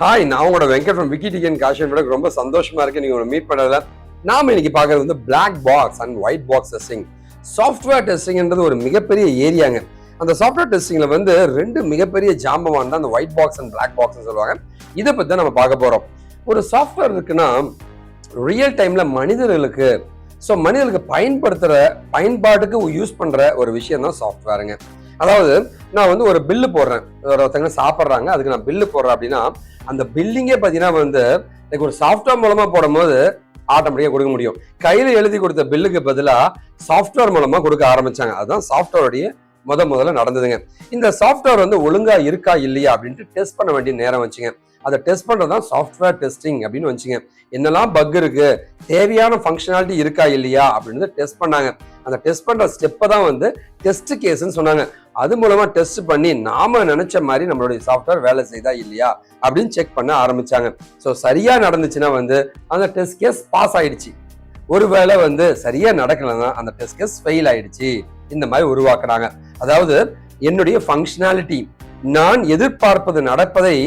Hi, நான் உங்களோட Venkat from விக்கிடிகன் caution ரொம்ப சந்தோஷமா இருக்கு நீங்க உங்களை மீட் பண்ணதுல. நாம இன்னைக்கு பார்க்கறது வந்து black box and white box testing. Software டெஸ்டிங்ன்றது ஒரு மிகப்பெரிய ஏரியாங்க. அந்த சாஃப்ட்வேர் டெஸ்டிங்ல வந்து ரெண்டு மிகப்பெரிய ஜாம்பவான் தான் அந்த white box and black box சொல்லுவாங்க. இதை பத்தி தான் நம்ம பார்க்க போறோம். ஒரு சாஃப்ட்வேர் இருக்குன்னா ரியல் டைம்ல மனிதர்களுக்கு பயன்பாட்டுக்கு யூஸ் பண்ற ஒரு விஷயம் தான் சாஃப்ட்வேருங்க. அதாவது நான் வந்து ஒரு பில்லு போடுறேன், ஒருத்தங்க சாப்பிட்றாங்க, அதுக்கு நான் பில்லு போடுறேன் அப்படின்னா அந்த பில்லிங்கே பார்த்தீங்கன்னா வந்து ஒரு சாஃப்ட்வேர் மூலமா போடும் போது ஆட்டோமேட்டிக்கா கொடுக்க முடியும். கையில எழுதி கொடுத்த பில்லுக்கு பதிலாக சாஃப்ட்வேர் மூலமா கொடுக்க ஆரம்பிச்சாங்க. அதுதான் சாஃப்ட்வேருடைய முதல்ல நடந்ததுங்க. இந்த சாஃப்ட்வேர் வந்து ஒழுங்கா இருக்கா இல்லையா அப்படின்ட்டு டெஸ்ட் பண்ண வேண்டிய நேரம் வச்சுங்க. அதை டெஸ்ட் பண்றதுதான் சாஃப்ட்வேர் டெஸ்டிங் அப்படின்னு வச்சுங்க. என்னெல்லாம் பக் இருக்கு, தேவையான ஃபங்க்ஷனாலிட்டி இருக்கா இல்லையா அப்படின்னு டெஸ்ட் பண்ணாங்க. அந்த டெஸ்ட் பண்ற ஸ்டெப்பை தான் வந்து டெஸ்ட் கேஸ்ன்னு சொன்னாங்க. அது மூலமா டெஸ்ட் பண்ணி நாம நினைச்ச மாதிரி நம்மளுடைய சாஃப்ட்வேர் வேலை செய்தா இல்லையா அப்படின்னு செக் பண்ண ஆரம்பிச்சாங்க. ஸோ சரியா நடந்துச்சுன்னா வந்து அந்த டெஸ்ட் கேஸ் பாஸ் ஆயிடுச்சு. ஒருவேளை வந்து சரியா நடக்கலன்னா அந்த டெஸ்ட் கேஸ் ஃபெயில் ஆயிடுச்சு. இந்த மாதிரி உருவாக்குறாங்க. அதாவது என்னுடைய ஃபங்க்ஷனாலிட்டி, நான் எதிர்பார்ப்பது நடப்பதை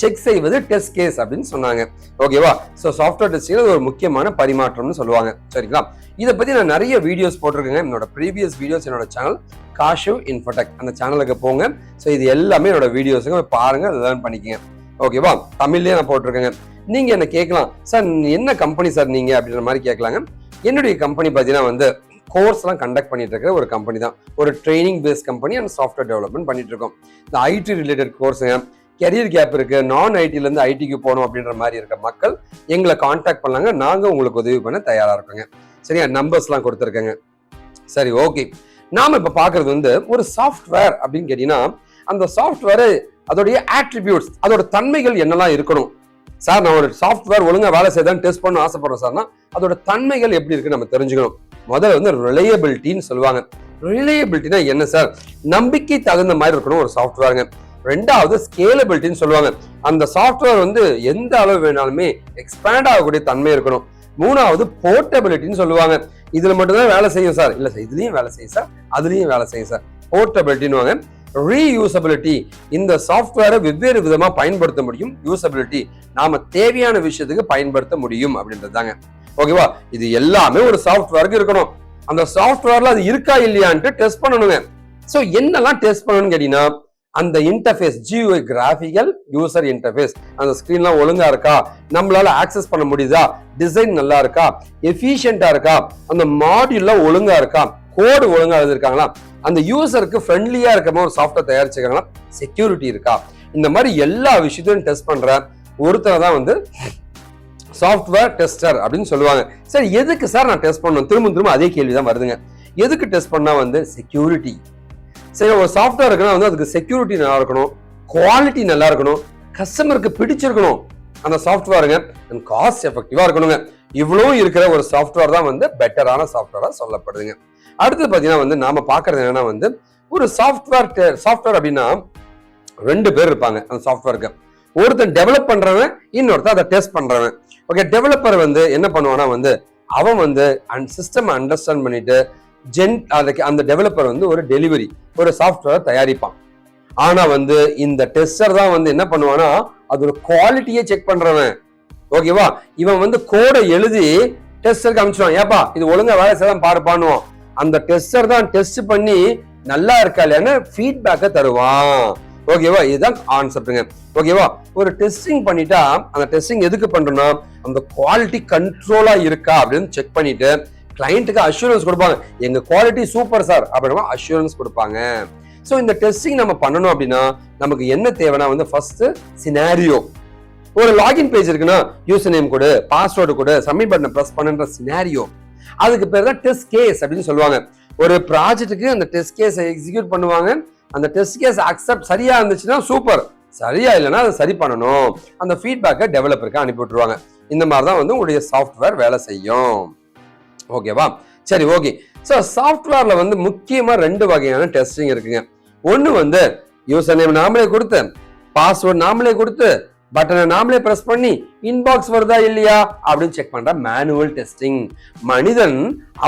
செக் செய்வது டெஸ்ட் கேஸ் அப்படின்னு சொன்னாங்க. ஓகேவா? ஸோ சாஃப்ட்வேர் டெஸ்டிங் ஒரு முக்கியமான பரிமாற்றம்னு சொல்லுவாங்க. சரிங்களா? இதை பத்தி நான் நிறைய வீடியோஸ் போட்டிருக்கேங்க. என்னோட ப்ரீவியஸ் வீடியோஸ் என்னோட சேனல் காஷிவ் இன்ஃபோடெக் அந்த சேனலுக்கு போங்க. ஸோ இது எல்லாமே என்னோட வீடியோஸுங்க பாருங்க, லேர்ன் பண்ணிக்கங்க. ஓகேவா? தமிழ்லயே நான் போட்டிருக்கேங்க. நீங்க என்ன கேட்கலாம், சார் என்ன கம்பெனி சார் நீங்க அப்படின்ற மாதிரி கேட்கலாங்க. என்னுடைய கம்பெனி பார்த்தீங்கன்னா வந்து கோர்ஸ் எல்லாம் கண்டக்ட் பண்ணிட்டு இருக்கிற ஒரு கம்பெனி தான். ஒரு training base company and software development பண்ணிட்டு இருக்கோம். இந்த ஐடி ரிலேட்டட் கோர்ஸுங்க, கெரியர் கேப் இருக்கு, நான் ஐடில இருந்து ஐடிக்கு போகணும் அப்படின்ற மாதிரி இருக்க மக்கள் எங்களை கான்டாக்ட் பண்ணாங்க. நாங்க உங்களுக்கு உதவி பண்ண தயாரா இருக்கோங்க. சரியா? நம்பர்ஸ் எல்லாம் கொடுத்துருக்கேங்க. சரி, ஓகே. நாம இப்ப பாக்குறது வந்து ஒரு சாஃப்ட்வேர் அப்படின்னு கேட்டீங்கன்னா அந்த சாஃப்ட்வேர் அதோடைய ஆட்ரிபியூட்ஸ், அதோட தன்மைகள் என்னெல்லாம் இருக்கணும். சார் நான் ஒரு சாஃப்ட்வேர் ஒழுங்கா வேலை செய்தான் டெஸ்ட் பண்ண ஆசைப்படுறோம் சார்னா அதோட தன்மைகள் எப்படி இருக்கு நம்ம தெரிஞ்சுக்கணும். முதல்ல வந்து ரிலையபிலிட்டின்னு சொல்லுவாங்க. ரிலையபிலிட்டினா என்ன சார்? நம்பிக்கை தகுந்த மாதிரி இருக்கணும் ஒரு சாஃப்ட்வேருங்க. ரெண்டாவது ஸ்கேலபிலிட்டின்னு சொல்லுவாங்க. அந்த சாஃப்ட்வேர் வந்து எந்த அளவு வேணாலுமே எக்ஸ்பேண்ட் ஆகக்கூடிய தன்மை இருக்கணும். மூணாவது போர்ட்டபிலிட்டின்னு சொல்லுவாங்க. இதுல மட்டும்தான் வேலை செய்யும் சார், இல்ல சார் இதுலயும் வேலை செய்யும் சார், அதுலயும் வேலை செய்யும் சார், போர்ட்டபிலிட்டின்னு. ரீயூசபிலிட்டி, இந்த சாஃப்ட்வேரை வெவ்வேறு விதமா பயன்படுத்த முடியும். யூசபிலிட்டி, நாம தேவையான விஷயத்துக்கு பயன்படுத்த முடியும் அப்படின்றதாங்க. ஓகேவா? இது எல்லாமே ஒரு சாஃப்ட்வேருக்கு இருக்கணும். அந்த சாஃப்ட்வேர்ல அது இருக்கா இல்லையான்ட்டு டெஸ்ட் பண்ணணுங்க. சோ என்னெல்லாம் டெஸ்ட் பண்ணணும்னு கேட்டீங்கன்னா அந்த interface, GUI graphical user interface, அந்த ஸ்கிரீன்லாம் ஒழுங்கா இருக்கா, நம்மளால ஆக்சஸ் பண்ண முடியுதா, டிசைன் நல்லா இருக்கா, எஃபிஷியன்டா இருக்கா, அந்த மாடியூல்லாம் ஒழுங்கா இருக்கா, கோடு ஒழுங்கா எழுதிருக்காங்களா, அந்த யூசருக்கு ஃப்ரெண்ட்லியா இருக்க ஒரு சாஃப்ட்வேர் தயாரிச்சிருக்காங்களா, செக்யூரிட்டி இருக்கா, இந்த மாதிரி எல்லா விஷயத்தையும் டெஸ்ட் பண்ற ஒருத்தரை தான் வந்து சாஃப்ட்வேர் டெஸ்டர் அப்படின்னு சொல்லுவாங்க. சரி, எதுக்கு சார் நான் டெஸ்ட் பண்ணணும்? திரும்ப அதே கேள்விதான் வருதுங்க. எதுக்கு டெஸ்ட் பண்ணா வந்து செக்யூரிட்டி. சரி, ஒரு சாஃப்ட்வேர் இருக்குன்னா வந்து அதுக்கு செக்யூரிட்டி நல்லா இருக்கணும், குவாலிட்டி நல்லா இருக்கணும், கஸ்டமருக்கு பிடிச்சிருக்கணும் அந்த சாஃப்ட்வேருங்க, அண்ட் காஸ்ட் எஃபெக்டிவா இருக்கணுங்க. இவ்வளவு இருக்கிற ஒரு சாஃப்ட்வேர் தான் வந்து பெட்டரான சாஃப்ட்வேரா சொல்லப்படுதுங்க. அடுத்து பாத்தீங்கன்னா வந்து நாம பாக்குறது என்னன்னா வந்து ஒரு சாஃப்ட்வேர் அப்படின்னா ரெண்டு பேர் இருப்பாங்க அந்த சாஃப்ட்வேருக்கு. ஒருத்தன் டெவலப் பண்றவன், இன்னொருத்தன் அதை டெஸ்ட் பண்றவன். ஓகே, டெவலப்பர் வந்து என்ன பண்ணுவானா வந்து அவன் வந்து சிஸ்டம் அண்டர்ஸ்டாண்ட் பண்ணிட்டு அந்த டெவலப்பர் வந்து ஒரு டெலிவரி, ஒரு சாஃப்ட்வேர் தயாரிப்பான். ஆனா வந்து இந்த டெஸ்டர் தான் வந்து என்ன பண்ணுவானா அதோட குவாலிட்டியை செக் பண்றவன். ஓகேவா? இவன் வந்து கோடை எழுதி டெஸ்டருக்கு அனுப்பிச்சுவான். ஏப்பா இது ஒழுங்கா வேலை செய்ய பாருப்பானுவோம். அந்த டெஸ்டர் தான் டெஸ்ட் பண்ணி நல்லா இருக்கா இல்லையான்னு ஃபீட்பேக்கை தருவான். ஓகேவா? இதுதான் கான்செப்டுங்க. ஓகேவா? ஒரு டெஸ்டிங் பண்ணிட்டா அந்த டெஸ்டிங் எதுக்கு பண்றோம்னா அந்த குவாலிட்டி கண்ட்ரோலா இருக்கா அப்படின்னு செக் பண்ணிட்டு கிளையண்ட்டுக்கு அஷூரன்ஸ் கொடுப்பாங்க. எங்க குவாலிட்டி சூப்பர் சார் அப்படின்னா அஷூரன்ஸ் கொடுப்பாங்க. ஸோ இந்த டெஸ்டிங் நம்ம பண்ணணும் அப்படின்னா நமக்கு என்ன தேவைன்னா வந்து ஃபர்ஸ்ட் சினாரியோ. ஒரு லாகின் பேஜ் இருக்குன்னா யூசர் நேம் கொடு, பாஸ்வேர்டு கொடு, சப்மிட் பட்டனை பிரஸ் பண்ணுன்ற சினாரியோ. அதுக்கு பேர் தான் டெஸ்ட் கேஸ் அப்படின்னு சொல்லுவாங்க. ஒரு ப்ராஜெக்ட்டுக்கு அந்த டெஸ்ட் கேஸை எக்ஸிக்யூட் பண்ணுவாங்க. அந்த டெஸ்ட் கேஸ் அக்செப்ட் சரியா இருந்துச்சுன்னா சூப்பர், சரியா இல்லைன்னா அதை சரி பண்ணணும். அந்த ஃபீட்பேக்கை டெவலப்பருக்கு அனுப்பி விட்டுருவாங்க. இந்த மாதிரி தான் வந்து உங்களுடைய சாஃப்ட்வேர் வேலை செய்யும். ஓகேவா? சரி, ஓகே. ஸோ சாஃப்ட்வேர்ல வந்து முக்கியமா ரெண்டு வகையான டெஸ்டிங் இருக்குங்க. ஒன்னு வந்து யூசர் நேம் நாமளே கொடுத்து, பாஸ்வேர்ட் நாமளே கொடுத்து, பட்டனை நாமளே பிரஸ் பண்ணி இன்பாக்ஸ் வருதா இல்லையா அப்படின்னு செக் பண்ற மேனுவல் டெஸ்டிங். மனிதன்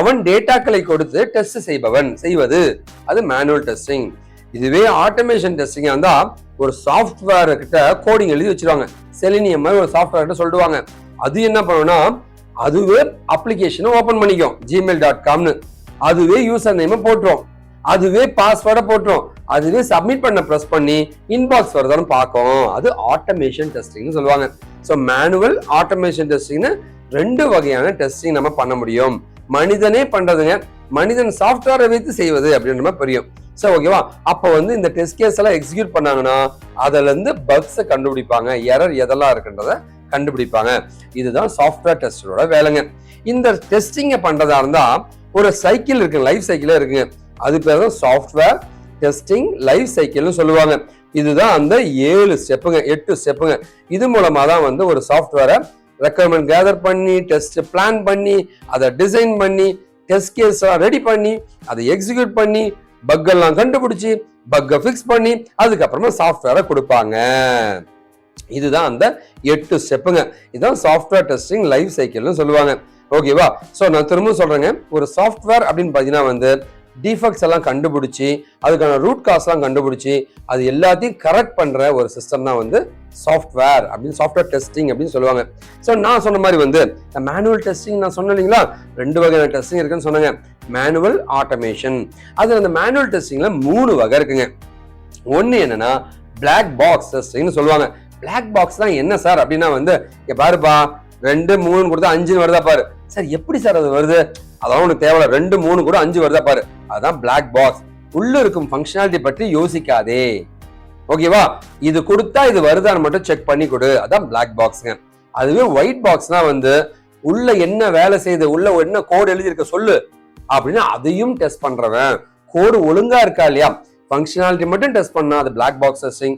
அவன் டேட்டாக்களை கொடுத்து டெஸ்ட் செய்வது அது மேனுவல் டெஸ்டிங். இதுவே ஆட்டோமேஷன் டெஸ்டிங்கா இருந்தா ஒரு சாஃப்ட்வேர் கிட்ட கோடிங் எழுதி வச்சிருவாங்க. செலினியம் மாதிரி ஒரு சாஃப்ட்வேர் கிட்ட சொல்லுவாங்க. அது என்ன பண்ணுன்னா அதுவே அப்ளிகேஷனை ஓபன் பண்ணிக்கும். gmail.comனு அதுவே யூசர் நேம் போட்டுரும், அதுவே பாஸ்வேர்டை போட்டுரும், அதுவே சப்மிட் பண்ண பிரஸ் பண்ணி இன்பாக்ஸ் வருதான்னு பார்க்கும். அது ஆட்டோமேஷன் டெஸ்டிங்னு சொல்லுவாங்க. ஸோ மேனுவல் ஆட்டோமேஷன் டெஸ்டிங்னு 2 வகையான டெஸ்டிங் நம்ம பண்ண முடியும். மனிதனே பண்றதுங்க, மனிதன் சாஃப்ட்வேரை வைத்து செய்வது அப்படின்ற மாதிரி புரியும். ஸோ ஓகேவா? அப்போ இந்த டெஸ்ட் கேஸ் எல்லாம் எக்ஸிக்யூட் பண்ணாங்கன்னா அதுல இருந்து பக்ஸை கண்டுபிடிப்பாங்க, எரர் எதெல்லாம் இருக்குன்றத கண்டுபிடிப்பாங்க. இதுதான் சாஃப்ட்வேர் டெஸ்டரோட வேலைங்க. இந்த டெஸ்டிங்கை பண்றதா இருந்தா ஒரு சைக்கிள் இருக்கு, லைஃப் சைக்கிளே இருக்குங்க. அது பேர் தான் சாஃப்ட்வேர் டெஸ்டிங் லைஃப் சைக்கிள்னு சொல்லுவாங்க. இதுதான் அந்த 7 ஸ்டெப்புங்க, 8 ஸ்டெப்புங்க. இது மூலமா தான் ஒரு சாஃப்ட்வேரை ரெக்குயர்மெண்ட் கேதர் பண்ணி, டெஸ்ட் பிளான் பண்ணி, அதை டிசைன் பண்ணி, டெஸ்ட் கேஸ் ரெடி பண்ணி, அதை எக்ஸிக்யூட் பண்ணி, பக் எல்லாம் கண்டுபிடிச்சு, பக்கை ஃபிக்ஸ் பண்ணி, அதுக்கப்புறமா சாஃப்ட்வேரை கொடுப்பாங்க. இதுதான் அந்த 8 ஸ்டெப்புங்க. இதுதான் சாஃப்ட்வேர் டெஸ்டிங் லைஃப் சைக்கிள்னு சொல்லுவாங்க. ஓகேவா? ஸோ நான் திரும்ப சொல்றேங்க, ஒரு சாஃப்ட்வேர் அப்படின்னு பார்த்தீங்கன்னா டிஃபெக்ட்ஸ் எல்லாம் கண்டுபிடிச்சி, அதுக்கான ரூட் காஸ் எல்லாம் கண்டுபிடிச்சி, அது எல்லாத்தையும் கரெக்ட் பண்ற ஒரு சிஸ்டம் தான் சாஃப்ட்வேர் அப்படின்னு, சாஃப்ட்வேர் டெஸ்டிங் அப்படின்னு சொல்லுவாங்க. ஸோ நான் சொன்ன மாதிரி மேனுவல் டெஸ்டிங் நான் சொன்னேன் இல்லைங்களா, 2 வகையான டெஸ்டிங் இருக்குன்னு சொன்னாங்க. Manual, automation. அது அந்த மேனுவல் டெஸ்டிங்ல 3 வகை இருக்குங்க. ஒன்னு என்னன்னா பிளாக் பாக்ஸ் டெஸ்டிங்னு சொல்லுவாங்க. பிளாக் பாக்ஸ் தான் என்ன சார் அப்படின்னா பாருப்பா 2 3 கொடுத்தா 5 வருதா பாரு. சார் எப்படி சார் அது வருது? அதான் உனக்கு தேவை, 2 3 கூட 5 வருதா பாரு. அதுதான் பிளாக் பாக்ஸ். உள்ள இருக்கும் ஃபங்க்ஷனாலிட்டி பற்றி யோசிக்காதே. ஓகேவா? இது கொடுத்தா இது வருதான்னு மட்டும் செக் பண்ணி கொடு. அதான் பிளாக் பாக்ஸ்ங்க. அதுவே ஒயிட் பாக்ஸ்னா உள்ள என்ன வேலை செய்யுது, உள்ள என்ன கோடு எழுதி இருக்க சொல்லு அப்படின்னு அதையும் டெஸ்ட் பண்றவன். கோடு ஒழுங்கா இருக்கா இல்லையா, ஃபங்க்ஷனாலிட்டி மட்டும் டெஸ்ட் பண்ணா அது பிளாக் பாக்ஸ் டெஸ்டிங்.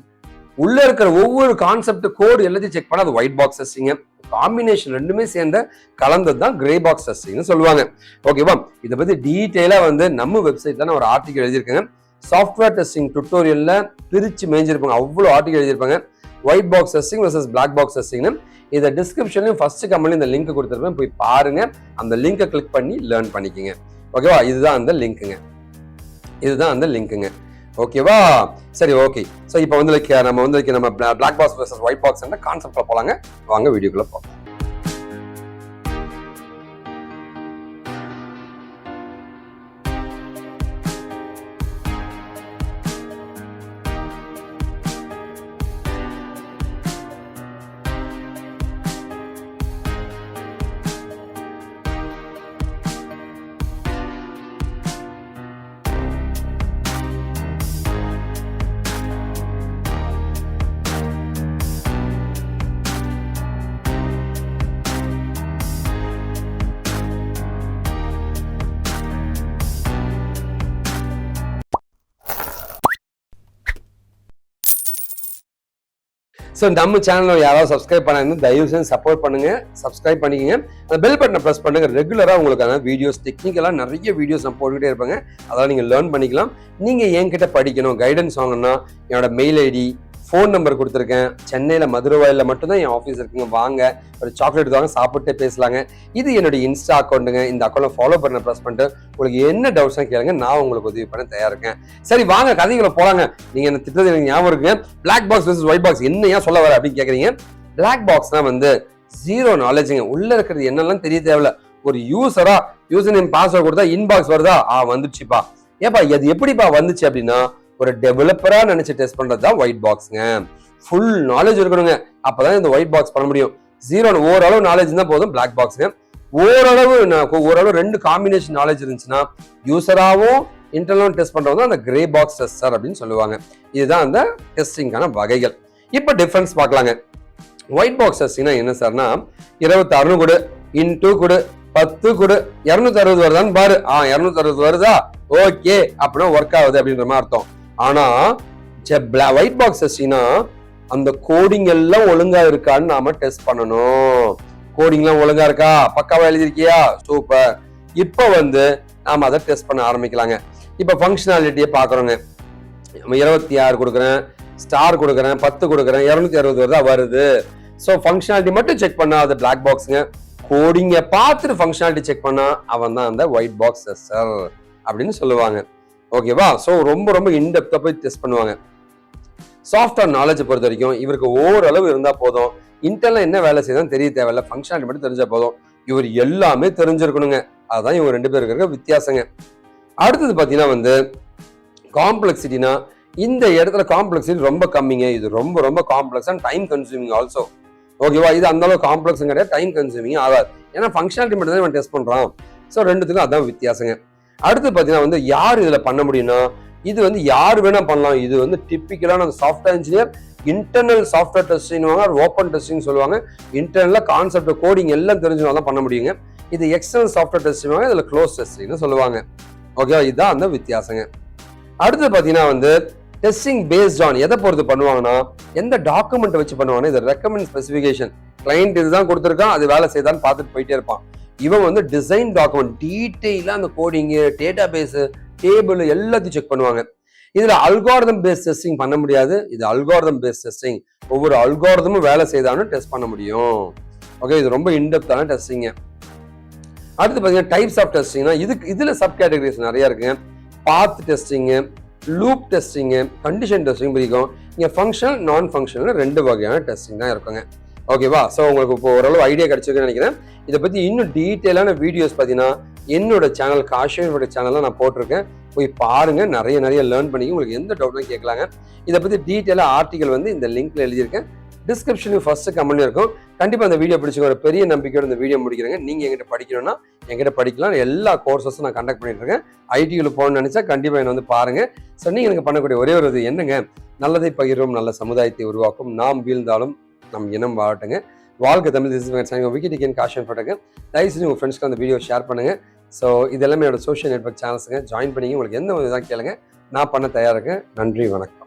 உள்ள இருக்கிற ஒவ்வொரு கான்செப்ட் கோடு எல்லாத்தையும் செக் பண்ணா அது ஒயிட் பாக்ஸ் டெஸ்டிங். காம்பினேஷன் 2மே சேர்ந்த கலந்தது தான் கிரே பாக்ஸ் டெஸ்டிங்னு சொல்லுவாங்க. ஓகேவா? இதை பத்தி டீடைலா நம்ம வெப்சைட்ல நான் ஒரு ஆர்டிகல் எழுதியிருக்கேன். சாஃப்ட்வேர் டெஸ்டிங் டுட்டோரியல்ல பிரிச்சு மேய்ஞ்சிருப்பாங்க, அவ்வளவு ஆர்டிகல் எழுதியிருப்பாங்க. White box testing versus black box டெஸ்டிங்னு. இதை டிஸ்கிரிப்ஷன்லயும் ஃபர்ஸ்ட் கமெண்ட்ல இந்த லிங்க் கொடுத்துருப்பேன், போய் பாருங்க. அந்த லிங்கை கிளிக் பண்ணி லேர்ன் பண்ணிக்கங்க. ஓகேவா? இதுதான் அந்த லிங்க்குங்க, இதுதான் அந்த லிங்க்குங்க. ஓகேவா? சரி, ஓகே. ஸோ இப்போ நம்ம black box versus white box கான்செப்ட்ல போலாங்க. வாங்க வீடியோக்குள்ள போகலாம். ஸோ நம்ம சேனல் யாராவது சப்ஸ்கிரைப் பண்ணாங்க தயவு செஞ்சு சப்போர்ட் பண்ணுங்க, சப்ஸ்கிரைப் பண்ணிக்கங்க. அந்த பெல் பட்டனை ப்ரெஸ் பண்ணுங்க. ரெகுலராக உங்களுக்கான வீடியோஸ், டெக்னிக்கலாக நிறைய வீடியோஸ் நான் போட்டுக்கிட்டே இருப்பாங்க. அதெல்லாம் நீங்கள் லேர்ன் பண்ணிக்கலாம். நீங்கள் என்கிட்ட படிக்கணும், கைடன்ஸ் வாங்கணும்னா என்னோட மெயில் ஐடி, ஃபோன் நம்பர் கொடுத்துருக்கேன். சென்னையில் மதுரவாயில் மட்டும்தான் என் ஆஃபீஸ் இருக்குங்க. வாங்க, ஒரு சாக்லேட் வாங்க, சாப்பிட்டு பேசலாங்க. இது என்னுடைய இன்ஸ்டா அக்கௌண்ட்டுங்க. இந்த அக்கௌண்ட்டை ஃபாலோ பண்ண ப்ரெஸ் பண்ணிட்டு உங்களுக்கு என்ன டவுட்ஸாக கேளுங்க, நான் உங்களுக்கு உதவி பண்ண தயாரா இருக்கேன். சரி வாங்க கதைகளை போலாங்க. நீங்க என்ன திட்டது எனக்கு ஞாபகம் இருக்குங்க. Black box versus white box என்னையா சொல்ல வர அப்படின்னு கேட்குறீங்க. பிளாக் பாக்ஸ்னா ஜீரோ நாலேஜுங்க. உள்ள இருக்கிறது என்னெல்லாம் தெரிய தேவையில்ல. ஒரு யூசர் நேம் பாஸ்வேர்ட் கொடுத்தா இன்பாக்ஸ் வருதா, வந்துச்சுப்பா. ஏப்பா அது எப்படிப்பா வந்துச்சு அப்படின்னா ஒரு டெவலப்பரா நினைச்சு டெஸ்ட் பண்றது தான் ஒயிட் பாக்ஸ்ங்க. ஃபுல் நாலேஜ் இருக்கணுங்க, அப்பதான் இந்த ஒயிட் பாக்ஸ் பண்ண முடியும். ஓரளவு நாலேஜ் தான் போதும் பிளாக் பாக்ஸ்ங்க. ஓரளவு 2 காம்பினேஷன் நாலேஜ் இருந்துச்சுன்னா யூசராவும் இன்டர்னல் டெஸ்ட் பண்றது அந்த கிரே பாக்ஸ் டெஸ்டர் அப்படின்னு சொல்லுவாங்க. இதுதான் அந்த டெஸ்டிங்கான வகைகள். இப்ப டிஃபரன்ஸ் பார்க்கலாங்க. ஒயிட் பாக்ஸ் டெஸ்டிங்னா என்ன சார்னா 26 கொடு, இன்டூ கொடு, 10 கொடு, 260 வருதான்னு பாரு. 260 வருதா, ஓகே அப்படின்னா ஒர்க் ஆகுது அப்படின்ற மாதிரி அர்த்தம். ஆனா ஒயிட் பாக்ஸ் டெஸ்டிங்னா அந்த கோடிங் எல்லாம் ஒழுங்கா இருக்கான்னு நாம டெஸ்ட் பண்ணணும். கோடிங் எல்லாம் ஒழுங்கா இருக்கா, பக்காவா எழுதிருக்கியா, சூப்பர். இப்ப நாம அதை டெஸ்ட் பண்ண ஆரம்பிக்கலாங்க. இப்ப ஃபங்க்ஷனாலிட்டியை பாக்குறோங்க. 26 கொடுக்குறேன், ஸ்டார் கொடுக்குறேன், 10 கொடுக்குறேன், 260 வருதா வருது. ஸோ ஃபங்க்ஷனாலிட்டி மட்டும் செக் பண்ணா அது பிளாக் பாக்ஸுங்க. கோடிங்கை பார்த்துட்டு ஃபங்க்ஷனாலிட்டி செக் பண்ணா அவன் தான் அந்த ஒயிட் பாக்ஸ் டெஸ்டர் அப்படின்னு சொல்லுவாங்க. ஓகேவா? ஸோ ரொம்ப ரொம்ப இன்டெப்தா போய் டெஸ்ட் பண்ணுவாங்க. சாஃப்ட்வேர் நாலேஜ் பொறுத்த வரைக்கும் இவருக்கு ஓரளவு இருந்தா போதும். இன்டர்னல் என்ன வேலை செய்யணும் தெரிய தேவையில்ல, ஃபங்க்ஷனாலிட்டி மட்டும் தெரிஞ்சா போதும். இவர் எல்லாமே தெரிஞ்சிருக்கணுங்க. அதுதான் இவங்க 2 பேருக்கு இருக்க வித்தியாசங்க. அடுத்தது பாத்தீங்கன்னா வந்து காம்ப்ளெக்சிட்டினா, இந்த இடத்துல காம்ப்ளெக்சிட்டி ரொம்ப கம்மிங்க. இது ரொம்ப ரொம்ப complex and time consuming also. ஓகேவா? இது அந்த அளவுக்கு காம்ப்ளெக்ஸும் கிடையாது, டைம் கன்சூமிங் ஆகாது. ஏன்னா ஃபங்க்ஷனாலிட்டி மட்டும் தான் இவன் டெஸ்ட் பண்றான். ஸோ ரெண்டுத்துக்கும் அதான் வித்தியாசங்க. அடுத்து பாத்தீங்கன்னா வந்து யார் இதுல பண்ண முடியும்னா, இது வந்து யார் வேணா பண்ணலாம். இது வந்து டிப்பிக்கலான software engineer internal software testing open testing சொல்லுவாங்க. இன்டர்னலா கான்செப்ட் கோடிங் எல்லாம் தெரிஞ்சவங்க தான் பண்ண முடியுங்க. இது எக்ஸ்டர்னல் சாஃப்ட்வேர் டெஸ்டிங் இதுல க்ளோஸ் டெஸ்டிங்னு சொல்லுவாங்க. ஓகேவா? இதுதான் அந்த வித்தியாசங்க. அடுத்து பாத்தீங்கன்னா வந்து டெஸ்டிங் பேஸ்ட் ஆன் எதை பொறுத்து பண்ணுவாங்கன்னா, எந்த டாக்குமெண்ட் வச்சு பண்ணுவாங்கன்னா, இது ரெக்கமெண்ட் ஸ்பெசிஃபிகேஷன். கிளைண்ட் இதுதான் கொடுத்துருக்கான், அது வேலை செய்தான்னு பார்த்துட்டு போயிட்டே இருப்பான். இவன் வந்து டிசைன் டாக்குமெண்ட் டீட்டெயிலா அந்த கோடிங்கு, டேட்டா பேஸ், டேபிள் எல்லாத்தையும் செக் பண்ணுவாங்க. இதுல அல்காரிதம் பேஸ்ட் டெஸ்டிங் பண்ண முடியாது. இது அல்காரிதம் பேஸ்ட் டெஸ்டிங். ஒவ்வொரு அல்காரிதமும் வேலை செய்தான்னு டெஸ்ட் பண்ண முடியும். ஓகே, இது ரொம்ப இன்டெப்தான டெஸ்டிங். அடுத்து பாத்தீங்கன்னா டைப்ஸ் ஆஃப் டெஸ்டிங்னா இதுல சப் கேட்டகரிஸ் நிறைய இருக்குங்க. Path testing, loop testing, condition testing பிடிக்கும். இங்க ஃபங்க்ஷனல் நான் ஃபங்க்ஷனல் 2 வகையான டெஸ்டிங் தான் இருக்குங்க. ஓகேவா? ஸோ உங்களுக்கு இப்போ ஓரளவு ஐடியா கிடைச்சிருக்குன்னு நினைக்கிறேன். இதை பத்தி இன்னும் டீட்டெயிலான வீடியோஸ் பார்த்தீங்கன்னா என்னோட சேனல் காஷியோட சேனல்ல நான் போட்டிருக்கேன். போய் பாருங்க, நிறைய லேர்ன் பண்ணி உங்களுக்கு எந்த டவுட்டும் கேட்கலாங்க. இதை பத்தி டீட்டெயிலா ஆர்டிகல் வந்து இந்த லிங்க்ல எழுதியிருக்கேன். டிஸ்கிரிப்ஷனுக்கு ஃபர்ஸ்ட் கமெண்ட் இருக்கும். கண்டிப்பா அந்த வீடியோ பிடிச்சிக்க ஒரு பெரிய நம்பிக்கையோட இந்த வீடியோ முடிக்கிறேங்க. நீங்க எங்கிட்ட படிக்கணும்னா என்கிட்ட படிக்கலாம். எல்லா கோர்சஸும் நான் கண்டக்ட் பண்ணிட்டு இருக்கேன். ஐடியில் போகணும்னு நினைச்சா கண்டிப்பா என்ன வந்து பாருங்க. ஸோ நீங்க எனக்கு பண்ணக்கூடிய ஒரே ஒரு இது என்னங்க, நல்லதை பகிர்வோம், நல்ல சமுதாயத்தை உருவாக்கும், நாம் வீழ்ந்தாலும் நம் இனம் வாழட்டுங்க. வாழ்க்கை தமிழ் விக்கிடிக்கன் காஷன் போட்டுங்க. தயவு செஞ்சு உங்க ஃப்ரெண்ட்ஸ்க்கு அந்த வீடியோ ஷேர் பண்ணுங்க. ஸோ இது எல்லாமே என்னோட சோஷியல் நெட்வொர்க் சேனல்ஸுங்க. ஜாயின் பண்ணிங்க. உங்களுக்கு எந்த ஒரு இதாக கேளுங்க, நான் பண்ண தயாராக இருக்கேன். நன்றி, வணக்கம்.